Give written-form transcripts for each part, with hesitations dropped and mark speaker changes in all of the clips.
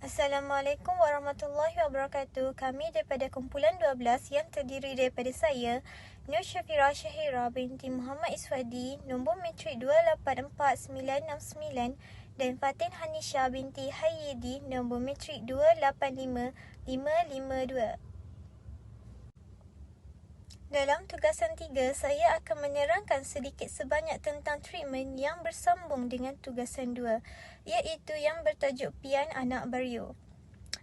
Speaker 1: Assalamualaikum warahmatullahi wabarakatuh. Kami daripada kumpulan 12 yang terdiri daripada saya, Nur Syafira Syahira binti Muhammad Iswadi, nombor matrik 284969 dan Fatin Hanisha binti Hayyidi, nombor matrik 285552. Dalam tugasan 3, saya akan menerangkan sedikit sebanyak tentang treatment yang bersambung dengan tugasan 2, iaitu yang bertajuk Pian Anak Bario.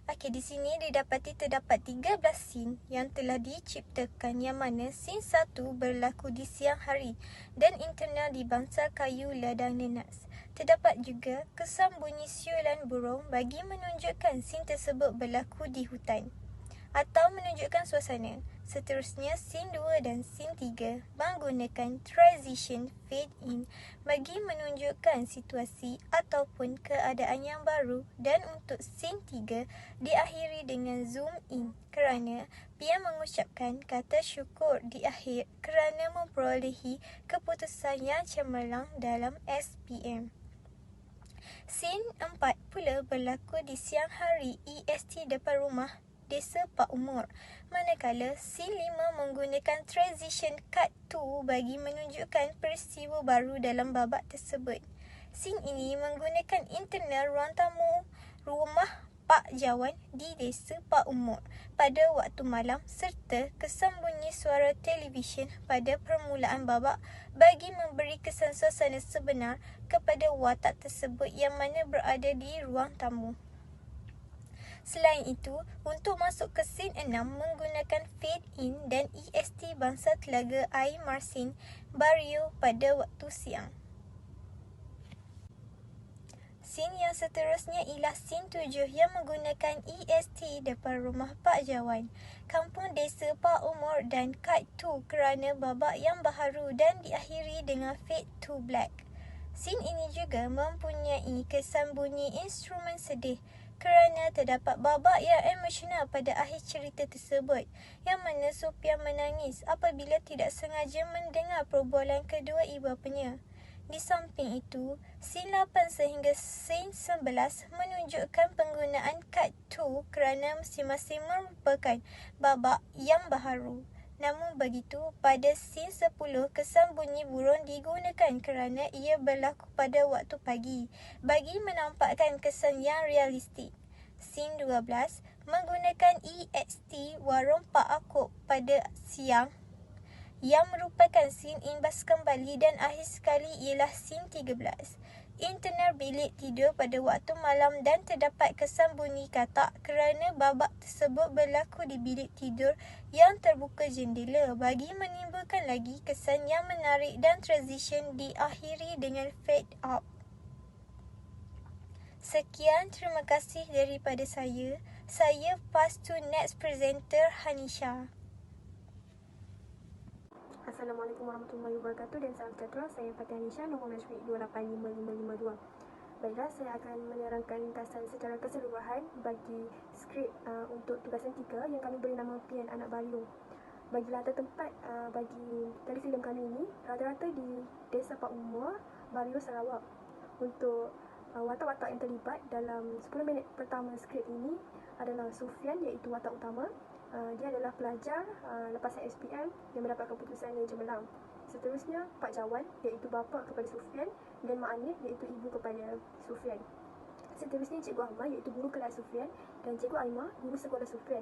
Speaker 1: Okey, di sini didapati terdapat 13 scene yang telah diciptakan, yang mana scene 1 berlaku di siang hari dan internal di bangsal kayu ladang nenas. Terdapat juga kesan bunyi siulan burung bagi menunjukkan scene tersebut berlaku di hutan atau menunjukkan suasana. Seterusnya, scene 2 dan scene 3 menggunakan transition fade in bagi menunjukkan situasi ataupun keadaan yang baru, dan untuk scene 3 diakhiri dengan zoom in kerana Pian mengucapkan kata syukur di akhir kerana memperolehi keputusan yang cemerlang dalam SPM. Scene 4 pula berlaku di siang hari EST depan rumah Desa Pak Umur, manakala scene 5 menggunakan transition cut to bagi menunjukkan peristiwa baru dalam babak tersebut. Scene ini menggunakan internal ruang tamu rumah Pak Jawan di Desa Pak Umur pada waktu malam serta kesan bunyi suara televisyen pada permulaan babak bagi memberi kesan suasana sebenar kepada watak tersebut yang mana berada di ruang tamu. Selain itu, untuk masuk ke scene 6 menggunakan fade in dan EST bangsa Telaga Air Marsin Bario pada waktu siang. Scene yang seterusnya ialah scene 7 yang menggunakan EST depan rumah Pak Jawan, kampung desa Pak Umur dan cut to kerana babak yang baharu dan diakhiri dengan fade to black. Scene ini juga mempunyai kesan bunyi instrumen sedih kerana terdapat babak yang emosional pada akhir cerita tersebut, yang mana Sofian menangis apabila tidak sengaja mendengar perbualan kedua ibu bapanya. Di samping itu, scene 8 sehingga scene 11 menunjukkan penggunaan cut to kerana masing-masing merupakan babak yang baharu. Namun begitu, pada scene 10, kesan bunyi burung digunakan kerana ia berlaku pada waktu pagi bagi menampakkan kesan yang realistik. Scene 12 menggunakan EXT warung Pak Akop pada siang yang merupakan scene imbas kembali, dan akhir sekali ialah scene 13. Internal bilik tidur pada waktu malam dan terdapat kesan bunyi katak kerana babak tersebut berlaku di bilik tidur yang terbuka jendela bagi menimbulkan lagi kesan yang menarik, dan transition diakhiri dengan fade up. Sekian, terima kasih daripada saya. Saya pass to next presenter, Hanisha.
Speaker 2: Assalamualaikum warahmatullahi wabarakatuh dan salam sejahtera. Saya Fatin Hanisha, nombor matrik 285552. Baiklah, saya akan menerangkan ringkasan secara keseluruhan bagi skrip untuk tugasan 3 yang kami beri nama Pian Anak Bario. Bagi latar tempat bagi telefilm kami ini, rata-rata di Desa Pak Umur, Bario, Sarawak. Untuk watak-watak yang terlibat dalam 10 minit pertama skrip ini adalah Sufian, iaitu watak utama. Dia adalah pelajar lepasan SPM yang mendapat keputusan yang cemerlang. Seterusnya, Pak Jawan, iaitu bapa kepada Sufian, dan Mak Anif, iaitu ibu kepada Sufian. Seterusnya, Cikgu Ahmad, iaitu guru kelas Sufian, dan Cikgu Aimah, guru sekolah Sufian.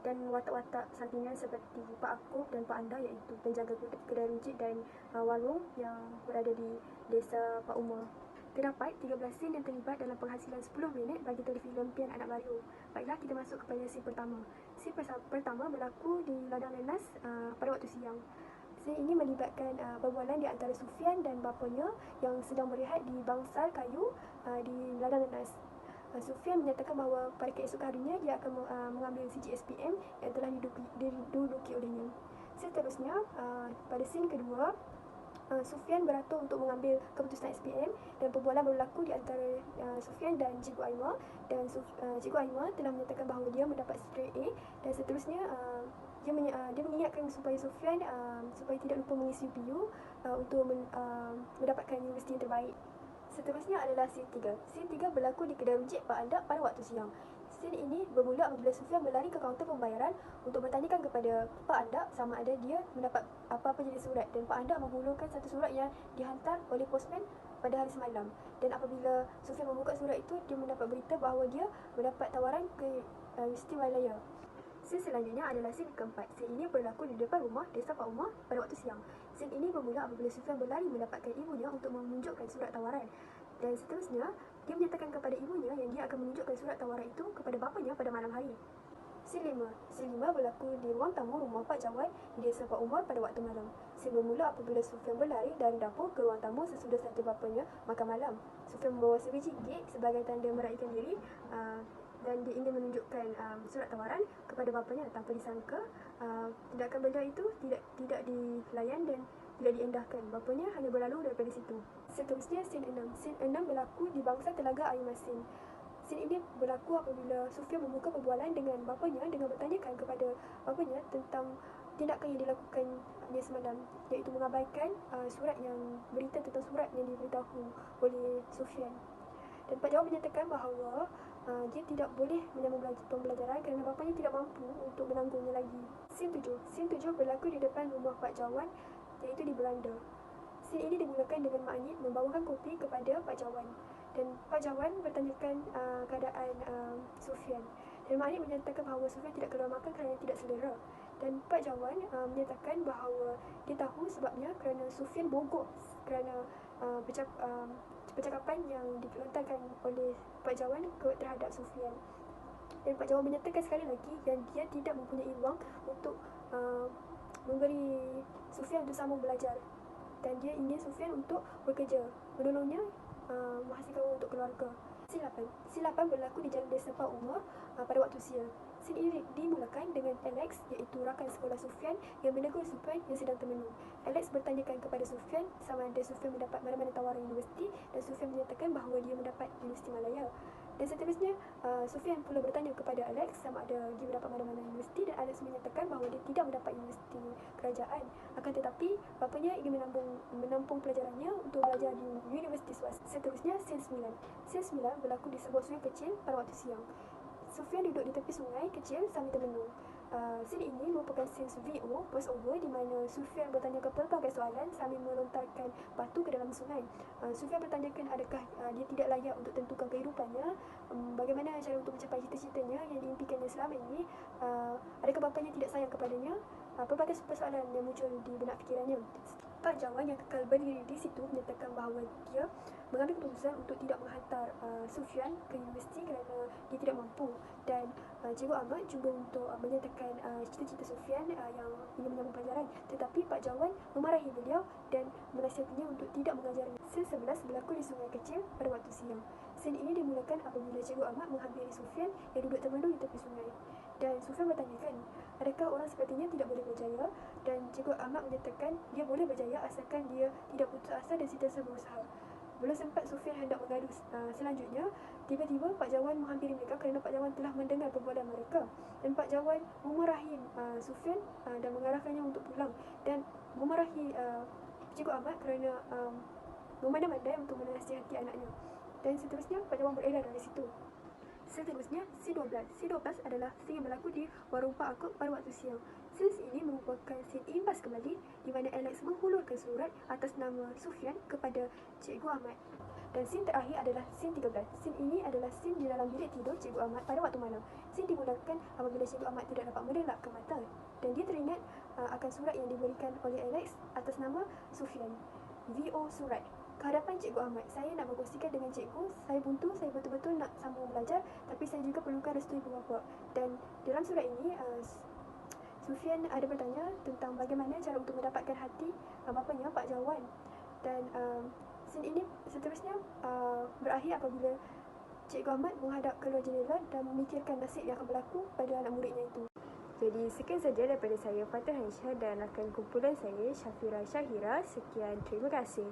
Speaker 2: Dan watak-watak sampingan seperti Pak Akop dan Pak Anda, iaitu penjaga kedai runcit dan warung yang berada di Desa Pak Umar. Terdapat 13 scene yang terlibat dalam penghasilan 10 minit bagi telefilm Pian Anak Bario. Baiklah, kita masuk kepada scene pertama. Scene pertama berlaku di ladang nenas pada waktu siang. Scene ini melibatkan perbualan di antara Sufian dan bapanya yang sedang berehat di bangsal kayu di ladang nenas. Sufian menyatakan bahawa pada keesokan harinya dia akan mengambil CGSPM yang telah diduduki olehnya. Seterusnya, pada scene kedua, Sufian beratur untuk mengambil keputusan SPM dan perbualan berlaku di antara Sufian dan Cikgu Aimah, dan Cikgu Aimah telah menyatakan bahawa dia mendapat straight A, dan seterusnya dia mengingatkan supaya Sufian supaya tidak lupa mengisi UPU untuk mendapatkan universiti yang terbaik. Seterusnya adalah scene 3. Scene 3 berlaku di kedai runcit Pak Andak pada waktu siang. Scene ini bermula apabila Sufyan berlari ke kaunter pembayaran untuk bertanyakan kepada Pak Andak sama ada dia mendapat apa-apa jenis surat, dan Pak Andak menghulurkan satu surat yang dihantar oleh postman pada hari semalam. Dan apabila Sufyan membuka surat itu, dia mendapat berita bahawa dia mendapat tawaran ke Universiti Malaya. Scene selanjutnya adalah scene keempat. Scene ini berlaku di depan rumah Desa Pak Umar pada waktu siang. Scene ini bermula apabila Sufyan berlari mendapatkan ibunya untuk menunjukkan surat tawaran. Dan seterusnya, dia menyatakan kepada ibunya yang dia akan menunjukkan surat tawaran itu kepada bapanya pada malam hari. Scene 5. Scene 5 berlaku di ruang tamu rumah Pak Jawai di Desa Pak Umar pada waktu malam. Scene bermula apabila Sufyan berlari dari dapur ke ruang tamu sesudah satu bapanya makan malam. Sufyan membawa sebiji kek sebagai tanda meraihkan diri dan dia ingin menunjukkan surat tawaran kepada bapanya. Tanpa disangka, tindakan beliau itu tidak dilayan dan tidak diendahkan. Bapanya hanya berlalu daripada situ. Seterusnya, scene 6. Scene 6 berlaku di bangsa Telaga Air Masin. Scene ini berlaku apabila Sufyan membuka perbualan dengan bapanya dengan bertanyakan kepada bapanya tentang tindakan yang dilakukannya semalam, iaitu mengabaikan berita tentang surat yang diberitahu oleh Sufyan. Dan Pak Jawab menyatakan bahawa dia tidak boleh menyambung pembelajaran kerana bapanya tidak mampu untuk menanggungnya lagi. Scene 7. Scene 7 berlaku di depan rumah Pak Jawan, iaitu di beranda. Scene ini dimulakan dengan Mak Anit membawakan kopi kepada Pak Jawan, dan Pak Jawan bertanyakan keadaan Sufyan. Dan Mak Anit menyatakan bahawa Sufyan tidak keluar makan kerana tidak selera. Dan Pak Jawan menyatakan bahawa dia tahu sebabnya kerana Sufyan mogok kerana percakapan yang dilontarkan oleh Pak Jawan terhadap Sufyan. Dan Pak Jawan menyatakan sekali lagi yang dia tidak mempunyai wang untuk memberi Sufyan untuk sambung belajar, dan dia ingin Sufyan untuk bekerja, menolongnya menghasilkan wang untuk keluarga. Scene 8. Scene 8 berlaku di Jalan Desa Pak Umar pada waktu siang. Scene ini dimulakan dengan Alex, iaitu rakan sekolah Sufyan, yang menegur Sufyan yang sedang termenung. Alex bertanyakan kepada Sufyan sama ada Sufyan mendapat mana-mana tawaran universiti, dan Sufyan menyatakan bahawa dia mendapat Universiti Malaya. Dan seterusnya, Sufyan pula bertanya kepada Alex sama ada dia mendapat mana-mana universiti, dan Alex menyatakan bahawa dia tidak mendapat universiti kerajaan. Akan tetapi, bapanya ingin menampung pelajarannya untuk belajar di universiti swasta. Seterusnya, scene 9. Scene 9 berlaku di sebuah sungai kecil pada waktu siang. Sufyan duduk di tepi sungai kecil sambil termenung. Scene ini merupakan scene VO, voice over, di mana Sufyan bertanya pelbagai soalan sambil melontarkan batu ke dalam sungai. Sufyan bertanyakan adakah dia tidak layak untuk tentukan kehidupannya, bagaimana cara untuk mencapai cita-citanya yang diimpikannya selama ini, adakah bapanya tidak sayang kepadanya, pelbagai persoalan yang muncul di benak fikirannya. Pak Jawan yang kekal berdiri di situ menyatakan bahawa dia mengambil keputusan untuk tidak menghantar Sufyan ke universiti kerana dia tidak mampu, dan Cikgu Ahmad cuba untuk menyatakan cita-cita Sufyan yang ingin menyambung pelajaran, tetapi Pak Jawan memarahi beliau dan menasihatinya untuk tidak mengajarnya. Scene 11 berlaku di sungai kecil pada waktu siang. Scene ini dimulakan apabila Cikgu Ahmad menghampiri Sufyan yang duduk termenung di tepi sungai, dan Sufyan bertanyakan adakah orang sepertinya tidak boleh berjaya, dan Cikgu Ahmad menyatakan dia boleh berjaya asalkan dia tidak putus asa dan sentiasa berusaha. Belum sempat Sufyan hendak mengadu selanjutnya, tiba-tiba Pak Jawan menghampiri mereka kerana Pak Jawan telah mendengar perbualan mereka, dan Pak Jawan memarahi Sufyan dan mengarahkannya untuk pulang, dan memarahi Cikgu Ahmad kerana memandai-mandai untuk menasihati anaknya. Dan seterusnya, Pak Jawan beredah dari situ. Seterusnya, scene 12. Scene 12 adalah scene yang berlaku di warung Pak Akub pada waktu siang. Scene ini merupakan scene imbas kembali di mana Alex menghulurkan surat atas nama Sufyan kepada Cikgu Ahmad. Dan scene terakhir adalah scene 13. Scene ini adalah scene di dalam bilik tidur Cikgu Ahmad pada waktu malam. Scene dimulakan apabila Cikgu Ahmad tidak dapat mengelakkan mata, dan dia teringat akan surat yang diberikan oleh Alex atas nama Sufyan. VO surat. Kehadapan Cikgu Ahmad, saya nak berkongsikan dengan cikgu, saya buntu, saya betul-betul nak sambung belajar, tapi saya juga perlukan restu ibu bapa. Dan dalam surat ini, Sufyan ada bertanya tentang bagaimana cara untuk mendapatkan hati bapanya, Pak Jawan. Dan scene ini seterusnya berakhir apabila Cikgu Ahmad menghadap keluar jendela dan memikirkan nasib yang akan berlaku pada anak muridnya itu.
Speaker 3: Jadi sekian saja daripada saya, Fatah Hansyah, dan rakan kumpulan saya, Syafira Syahira. Sekian, terima kasih.